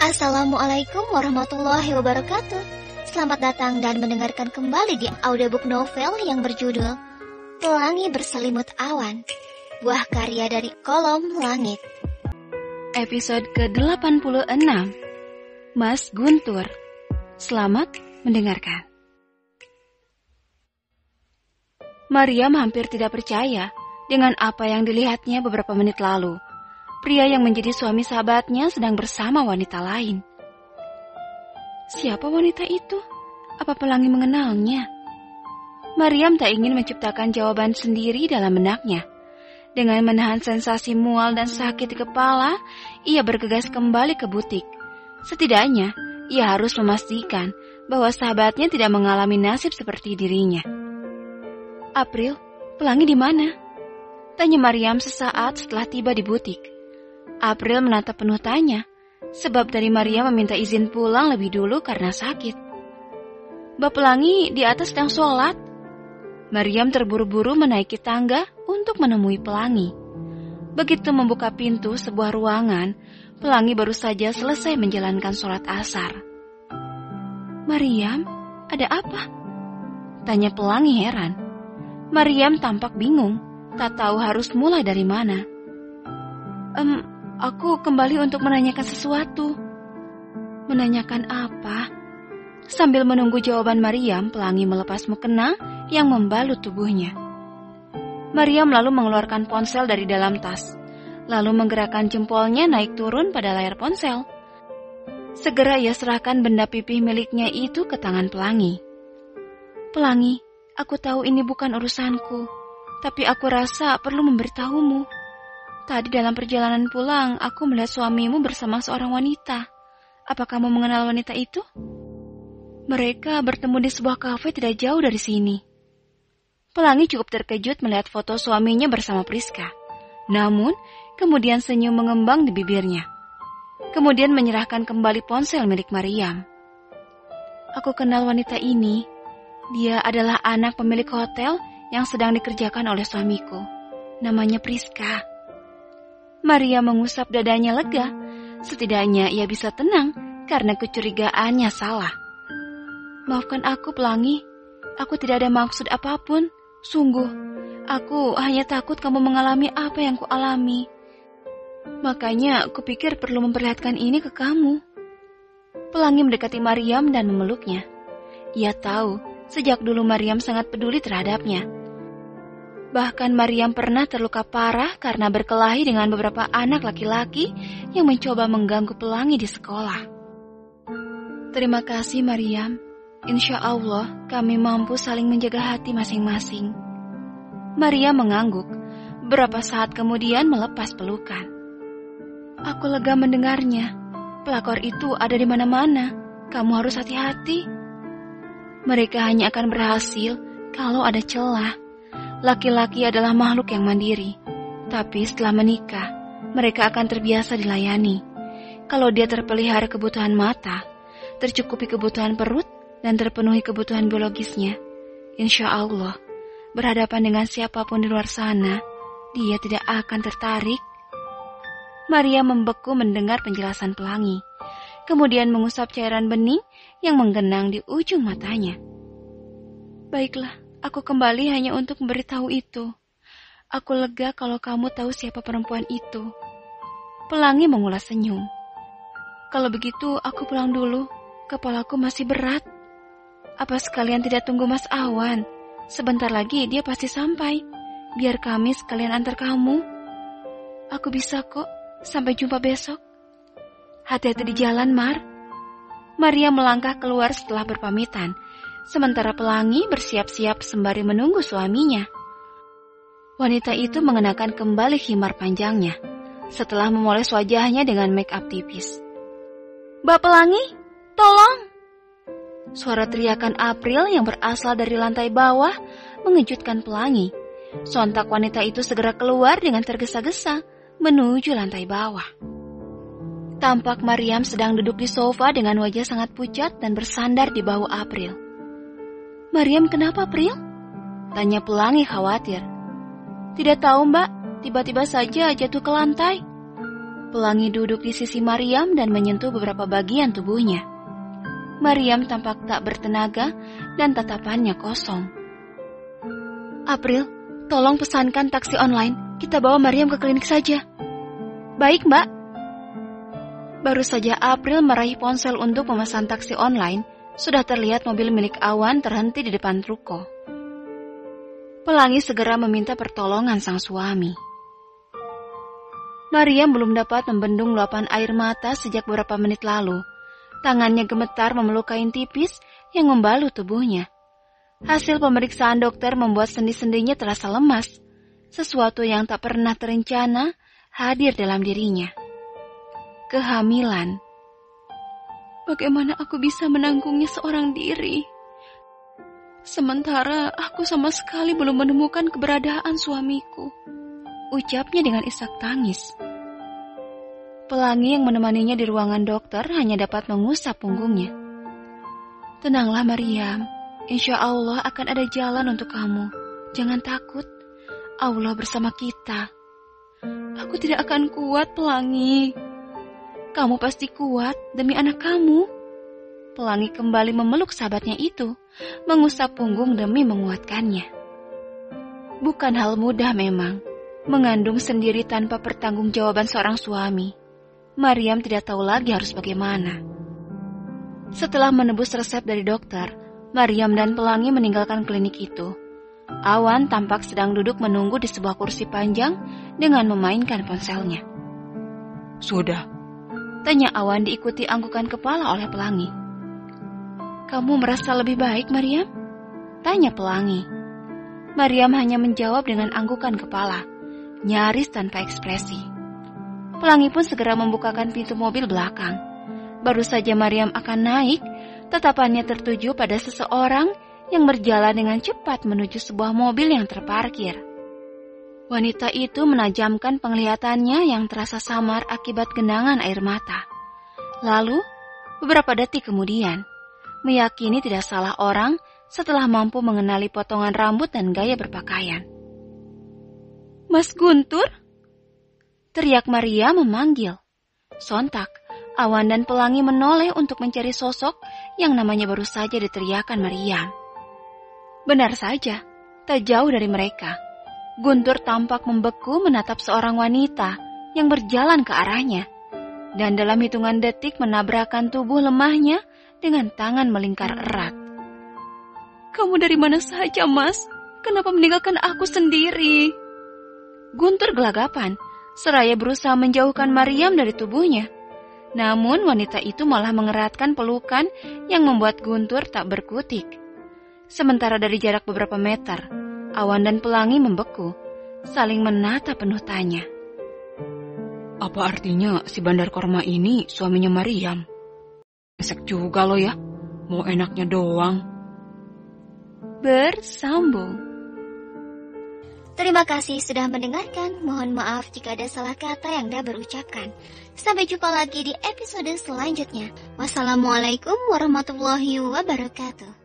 Assalamualaikum warahmatullahi wabarakatuh. Selamat datang dan mendengarkan kembali di audiobook novel yang berjudul Pelangi Berselimut Awan, buah karya dari Kolom Langit. Episode ke-86, Mas Guntur. Selamat mendengarkan. Mariam hampir tidak percaya dengan apa yang dilihatnya beberapa menit lalu. Pria yang menjadi suami sahabatnya sedang bersama wanita lain. Siapa wanita itu? Apa Pelangi mengenalnya? Mariam tak ingin menciptakan jawaban sendiri dalam benaknya. Dengan menahan sensasi mual dan sakit di kepala, ia bergegas kembali ke butik. Setidaknya, ia harus memastikan bahwa sahabatnya tidak mengalami nasib seperti dirinya. April, Pelangi di mana? Tanya Mariam sesaat setelah tiba di butik. April menatap penuh tanya, sebab dari Mariam meminta izin pulang lebih dulu karena sakit. Mbak Pelangi di atas sedang sholat. Mariam terburu-buru menaiki tangga untuk menemui Pelangi. Begitu membuka pintu sebuah ruangan, Pelangi baru saja selesai menjalankan sholat asar. Mariam, ada apa? Tanya Pelangi heran. Mariam tampak bingung, tak tahu harus mulai dari mana. Aku kembali untuk menanyakan sesuatu. Menanyakan apa? Sambil menunggu jawaban Mariam, Pelangi melepas mukena yang membalut tubuhnya. Mariam lalu mengeluarkan ponsel dari dalam tas, lalu menggerakkan jempolnya naik turun pada layar ponsel. Segera ia serahkan benda pipih miliknya itu ke tangan Pelangi. Pelangi, aku tahu ini bukan urusanku, tapi aku rasa perlu memberitahumu. Tadi dalam perjalanan pulang, aku melihat suamimu bersama seorang wanita. Apa kamu mengenal wanita itu? Mereka bertemu di sebuah kafe tidak jauh dari sini. Pelangi cukup terkejut melihat foto suaminya bersama Priska. Namun, kemudian senyum mengembang di bibirnya. Kemudian menyerahkan kembali ponsel milik Mariam. Aku kenal wanita ini. Dia adalah anak pemilik hotel yang sedang dikerjakan oleh suamiku. Namanya Priska. Maria mengusap dadanya lega. Setidaknya ia bisa tenang karena kecurigaannya salah. Maafkan aku, Pelangi. Aku tidak ada maksud apapun. Sungguh, aku hanya takut kamu mengalami apa yang kualami. Makanya kupikir perlu memperlihatkan ini ke kamu. Pelangi mendekati Mariam dan memeluknya. Ia tahu sejak dulu Mariam sangat peduli terhadapnya. Bahkan Mariam pernah terluka parah karena berkelahi dengan beberapa anak laki-laki yang mencoba mengganggu Pelangi di sekolah. Terima kasih Mariam. Insya Allah kami mampu saling menjaga hati masing-masing. Mariam mengangguk. Beberapa saat kemudian melepas pelukan. Aku lega mendengarnya. Pelakor itu ada di mana-mana. Kamu harus hati-hati. Mereka hanya akan berhasil kalau ada celah. Laki-laki adalah makhluk yang mandiri, tapi setelah menikah, mereka akan terbiasa dilayani. Kalau dia terpelihara kebutuhan mata, tercukupi kebutuhan perut, dan terpenuhi kebutuhan biologisnya, insya Allah, berhadapan dengan siapapun di luar sana, dia tidak akan tertarik. Maria membeku mendengar penjelasan Pelangi, kemudian mengusap cairan bening yang menggenang di ujung matanya. Baiklah. Aku kembali hanya untuk memberitahu itu. Aku lega kalau kamu tahu siapa perempuan itu. Pelangi mengulas senyum. Kalau begitu, aku pulang dulu. Kepalaku masih berat. Apa sekalian tidak tunggu Mas Awan? Sebentar lagi dia pasti sampai. Biar kami sekalian antar kamu. Aku bisa kok. Sampai jumpa besok. Hati-hati di jalan, Mar. Maria melangkah keluar setelah berpamitan. Sementara Pelangi bersiap-siap sembari menunggu suaminya. Wanita itu mengenakan kembali khimar panjangnya, setelah memoles wajahnya dengan make up tipis. Mbak Pelangi, tolong! Suara teriakan April yang berasal dari lantai bawah mengejutkan Pelangi. Sontak wanita itu segera keluar dengan tergesa-gesa menuju lantai bawah. Tampak Mariam sedang duduk di sofa dengan wajah sangat pucat dan bersandar di bahu April. Mariam, kenapa, April? Tanya Pelangi khawatir. Tidak tahu, Mbak. Tiba-tiba saja jatuh ke lantai. Pelangi duduk di sisi Maryam dan menyentuh beberapa bagian tubuhnya. Maryam tampak tak bertenaga dan tatapannya kosong. April, tolong pesankan taksi online. Kita bawa Maryam ke klinik saja. Baik, Mbak. Baru saja April meraih ponsel untuk memesan taksi online, sudah terlihat mobil milik Awan terhenti di depan ruko. Pelangi segera meminta pertolongan sang suami. Maryam belum dapat membendung luapan air mata sejak beberapa menit lalu. Tangannya gemetar memeluk kain tipis yang membalut tubuhnya. Hasil pemeriksaan dokter membuat sendi-sendinya terasa lemas. Sesuatu yang tak pernah terencana hadir dalam dirinya. Kehamilan. Bagaimana aku bisa menanggungnya seorang diri? Sementara aku sama sekali belum menemukan keberadaan suamiku. Ucapnya dengan isak tangis. Pelangi yang menemaninya di ruangan dokter hanya dapat mengusap punggungnya. Tenanglah Maryam, insya Allah akan ada jalan untuk kamu. Jangan takut, Allah bersama kita. Aku tidak akan kuat, Pelangi. Kamu pasti kuat demi anak kamu. Pelangi kembali memeluk sahabatnya itu, mengusap punggung demi menguatkannya. Bukan hal mudah memang, mengandung sendiri tanpa pertanggungjawaban seorang suami. Maryam tidak tahu lagi harus bagaimana. Setelah menebus resep dari dokter, Maryam dan Pelangi meninggalkan klinik itu. Awan tampak sedang duduk menunggu di sebuah kursi panjang dengan memainkan ponselnya. Sudah, tanya Awan diikuti anggukan kepala oleh Pelangi. Kamu merasa lebih baik, Maryam? Tanya Pelangi. Maryam hanya menjawab dengan anggukan kepala, nyaris tanpa ekspresi. Pelangi pun segera membukakan pintu mobil belakang. Baru saja Maryam akan naik, tatapannya tertuju pada seseorang yang berjalan dengan cepat menuju sebuah mobil yang terparkir. Wanita itu menajamkan penglihatannya yang terasa samar akibat genangan air mata. Lalu, beberapa detik kemudian, meyakini tidak salah orang setelah mampu mengenali potongan rambut dan gaya berpakaian. Mas Guntur? Teriak Maria memanggil. Sontak, Awan dan Pelangi menoleh untuk mencari sosok yang namanya baru saja diteriakan Maryam. Benar saja, tak jauh dari mereka. Guntur tampak membeku menatap seorang wanita yang berjalan ke arahnya. Dan dalam hitungan detik menabrakkan tubuh lemahnya dengan tangan melingkar erat. Kamu dari mana saja, Mas? Kenapa meninggalkan aku sendiri? Guntur gelagapan, seraya berusaha menjauhkan Maryam dari tubuhnya. Namun wanita itu malah mengeratkan pelukan yang membuat Guntur tak berkutik. Sementara dari jarak beberapa meter, Awan dan Pelangi membeku, saling menatap penuh tanya. Apa artinya si Bandar Korma ini suaminya Maryam? Esek juga lo ya, mau enaknya doang. Bersambung. Terima kasih sudah mendengarkan. Mohon maaf jika ada salah kata yang dah berucapkan. Sampai jumpa lagi di episode selanjutnya. Wassalamualaikum warahmatullahi wabarakatuh.